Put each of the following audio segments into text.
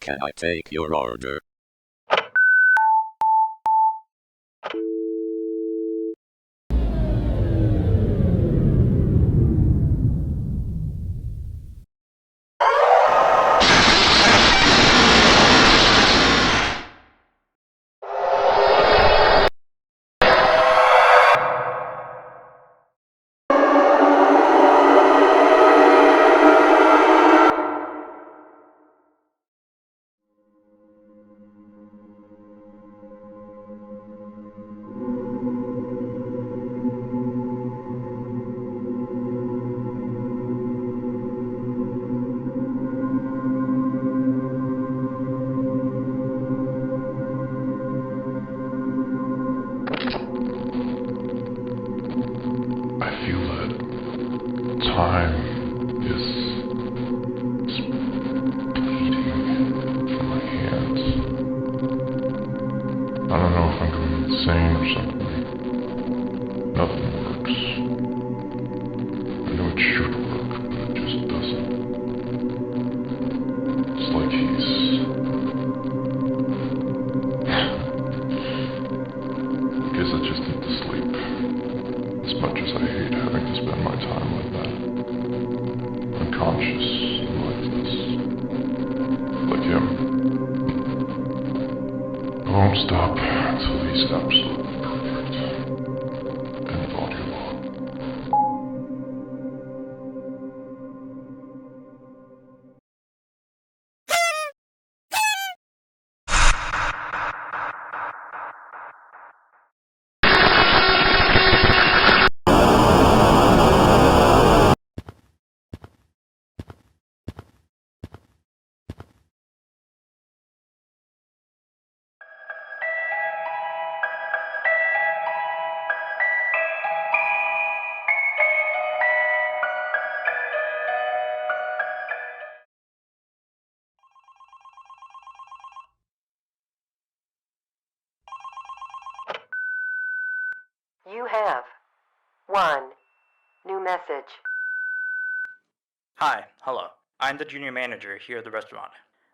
Can I take your order? You have one new message. Hi, hello. I'm the junior manager here at the restaurant.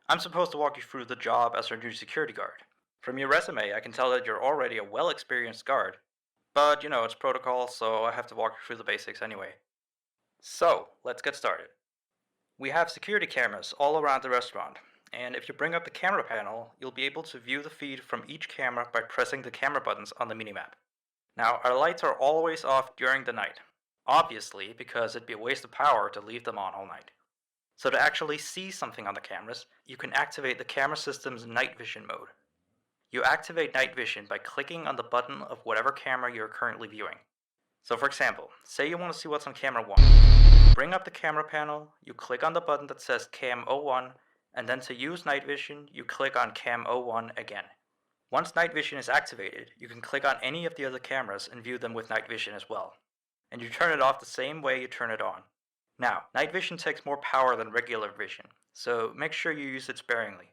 I'm supposed to walk you through the job as our new security guard. From your resume, I can tell that you're already a well-experienced guard. But, it's protocol, so I have to walk you through the basics anyway. So, let's get started. We have security cameras all around the restaurant, and if you bring up the camera panel, you'll be able to view the feed from each camera by pressing the camera buttons on the minimap. Now, our lights are always off during the night, obviously because it'd be a waste of power to leave them on all night. So to actually see something on the cameras, you can activate the camera system's night vision mode. You activate night vision by clicking on the button of whatever camera you're currently viewing. So for example, say you want to see what's on camera 1. You bring up the camera panel, you click on the button that says Cam 01, and then to use night vision, you click on Cam 01 again. Once night vision is activated, you can click on any of the other cameras and view them with night vision as well. And you turn it off the same way you turn it on. Now, night vision takes more power than regular vision, so make sure you use it sparingly.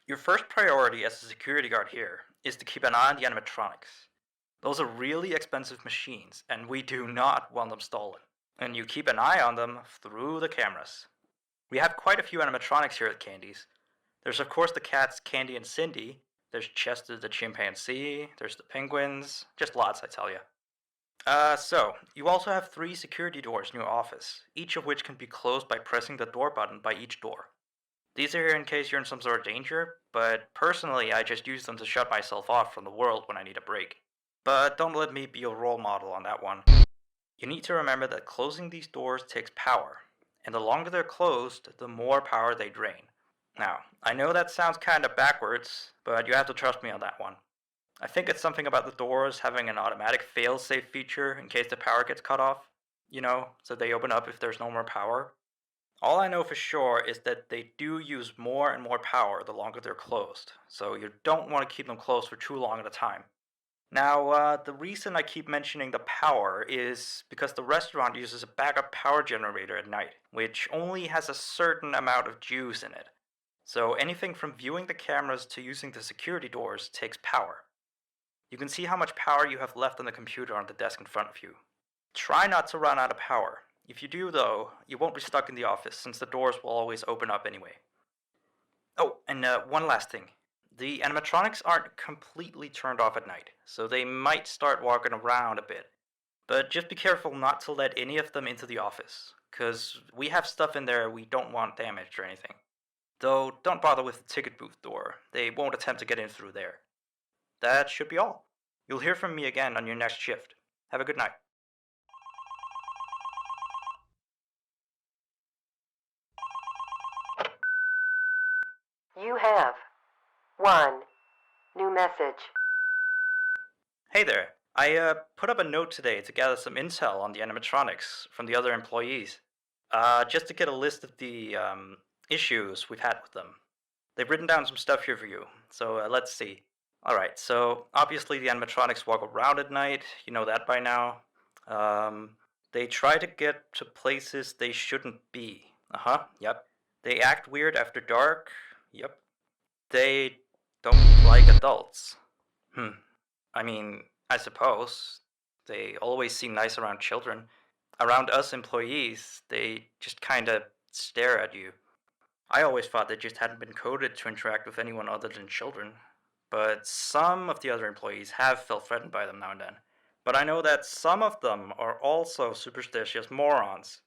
Your first priority as a security guard here is to keep an eye on the animatronics. Those are really expensive machines, and we do not want them stolen. And you keep an eye on them through the cameras. We have quite a few animatronics here at Candy's. There's of course the cats Candy and Cindy, there's Chester the chimpanzee, there's the penguins, just lots I tell you. So, you also have 3 security doors in your office, each of which can be closed by pressing the door button by each door. These are here in case you're in some sort of danger, but personally I just use them to shut myself off from the world when I need a break. But don't let me be your role model on that one. You need to remember that closing these doors takes power, and the longer they're closed, the more power they drain. Now, I know that sounds kinda backwards, but you have to trust me on that one. I think it's something about the doors having an automatic fail-safe feature in case the power gets cut off. You know, so they open up if there's no more power. All I know for sure is that they do use more and more power the longer they're closed, so you don't want to keep them closed for too long at a time. Now, the reason I keep mentioning the power is because the restaurant uses a backup power generator at night, which only has a certain amount of juice in it. So anything from viewing the cameras to using the security doors takes power. You can see how much power you have left on the computer on the desk in front of you. Try not to run out of power. If you do though, you won't be stuck in the office since the doors will always open up anyway. Oh, and one last thing. The animatronics aren't completely turned off at night, so they might start walking around a bit. But just be careful not to let any of them into the office, cause we have stuff in there we don't want damaged or anything. Though, don't bother with the ticket booth door, they won't attempt to get in through there. That should be all. You'll hear from me again on your next shift. Have a good night. You have 1 new message. Hey there. I put up a note today to gather some intel on the animatronics from the other employees. Just to get a list of the issues we've had with them. They've written down some stuff here for you, so let's see. Alright, so obviously the animatronics walk around at night, you know that by now. They try to get to places they shouldn't be. Yep. They act weird after dark. Yep. They don't like adults. I mean, I suppose. They always seem nice around children. Around us employees, they just kinda stare at you. I always thought they just hadn't been coded to interact with anyone other than children. But some of the other employees have felt threatened by them now and then. But I know that some of them are also superstitious morons.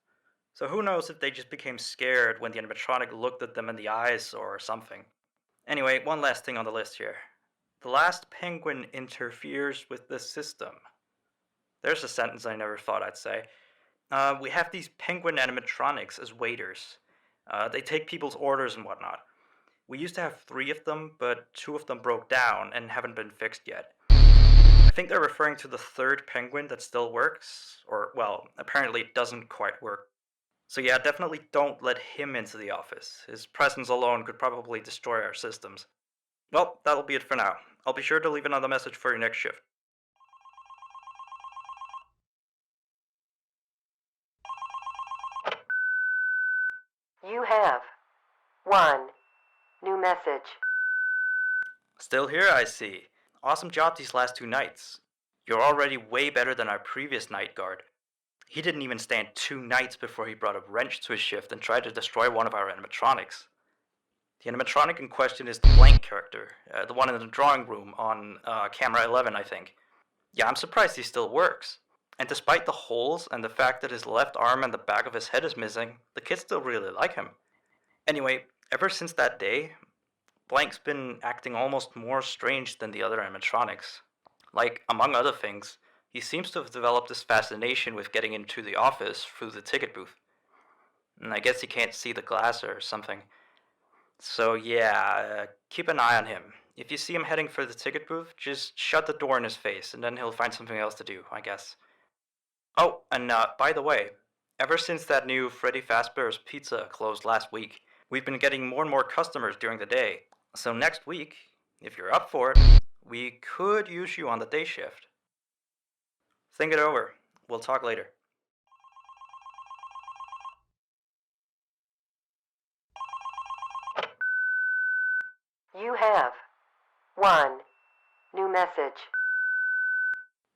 So who knows if they just became scared when the animatronic looked at them in the eyes or something. Anyway, one last thing on the list here. The last penguin interferes with the system. There's a sentence I never thought I'd say. We have these penguin animatronics as waiters. They take people's orders and whatnot. We used to have 3 of them, but 2 of them broke down and haven't been fixed yet. I think they're referring to the 3rd penguin that still works, or, well, apparently it doesn't quite work. So yeah, definitely don't let him into the office. His presence alone could probably destroy our systems. Well, that'll be it for now. I'll be sure to leave another message for your next shift. You have 1 new message. Still here, I see. Awesome job these last 2 nights. You're already way better than our previous night guard. He didn't even stand 2 nights before he brought a wrench to his shift and tried to destroy one of our animatronics. The animatronic in question is the blank character, the one in the drawing room on camera 11, I think. Yeah, I'm surprised he still works. And despite the holes and the fact that his left arm and the back of his head is missing, the kids still really like him. Anyway, ever since that day, Blank's been acting almost more strange than the other animatronics. Like, among other things, he seems to have developed this fascination with getting into the office through the ticket booth. And I guess he can't see the glass or something. So yeah, keep an eye on him. If you see him heading for the ticket booth, just shut the door in his face, and then he'll find something else to do, I guess. Oh, and by the way, ever since that new Freddy Fazbear's Pizza closed last week, we've been getting more and more customers during the day. So next week, if you're up for it, we could use you on the day shift. Think it over. We'll talk later. You have 1 new message.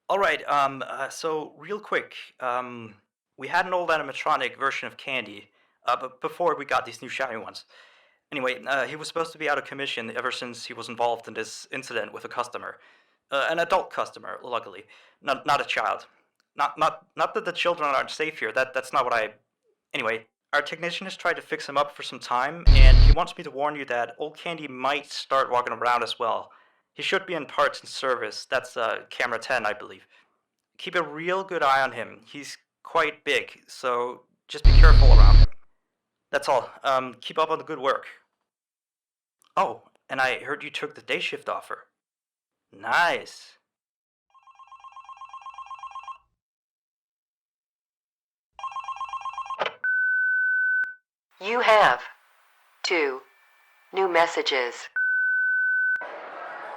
Alright, so real quick, we had an old animatronic version of Candy, but before we got these new shiny ones. Anyway, he was supposed to be out of commission ever since he was involved in this incident with a customer. An adult customer, luckily. Not a child. Not that the children aren't safe here, that's not what I... Anyway, our technician has tried to fix him up for some time, and he wants me to warn you that old Candy might start walking around as well. He should be in parts and service. That's camera 10, I believe. Keep a real good eye on him. He's quite big, so just be careful around him. That's all. Keep up on the good work. Oh, and I heard you took the day shift offer. Nice. You have 2 new messages.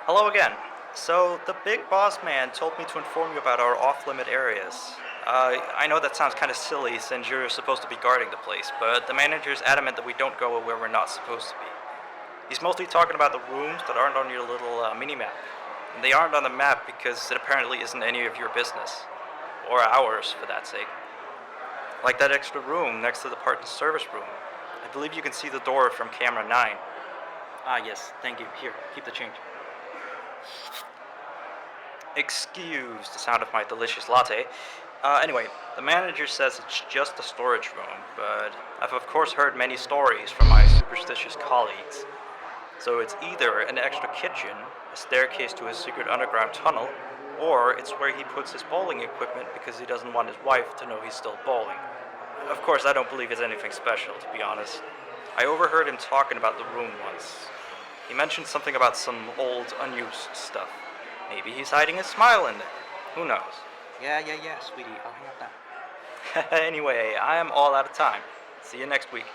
Hello again. So, the big boss man told me to inform you about our off-limit areas. I know that sounds kind of silly since you're supposed to be guarding the place, but the manager's adamant that we don't go where we're not supposed to be. He's mostly talking about the rooms that aren't on your little mini-map. And they aren't on the map because it apparently isn't any of your business. Or ours, for that sake. Like that extra room next to the part and service room. I believe you can see the door from camera 9. Ah, yes, thank you. Here, keep the change. Excuse the sound of my delicious latte. Anyway, the manager says it's just a storage room, but I've of course heard many stories from my superstitious colleagues. So it's either an extra kitchen, a staircase to his secret underground tunnel, or it's where he puts his bowling equipment because he doesn't want his wife to know he's still bowling. Of course, I don't believe it's anything special, to be honest. I overheard him talking about the room once. He mentioned something about some old, unused stuff. Maybe he's hiding a smile in there. Who knows? Yeah, sweetie. I'll hang up now. Anyway, I am all out of time. See you next week.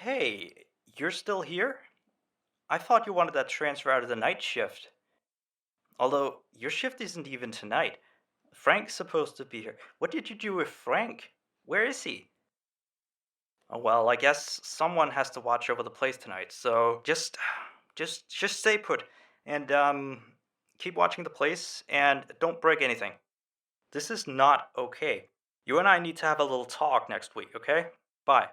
Hey, you're still here? I thought you wanted that transfer out of the night shift. Although, your shift isn't even tonight. Frank's supposed to be here. What did you do with Frank? Where is he? Oh, well, I guess someone has to watch over the place tonight, so just stay put. And, keep watching the place, and don't break anything. This is not okay. You and I need to have a little talk next week, okay? Bye.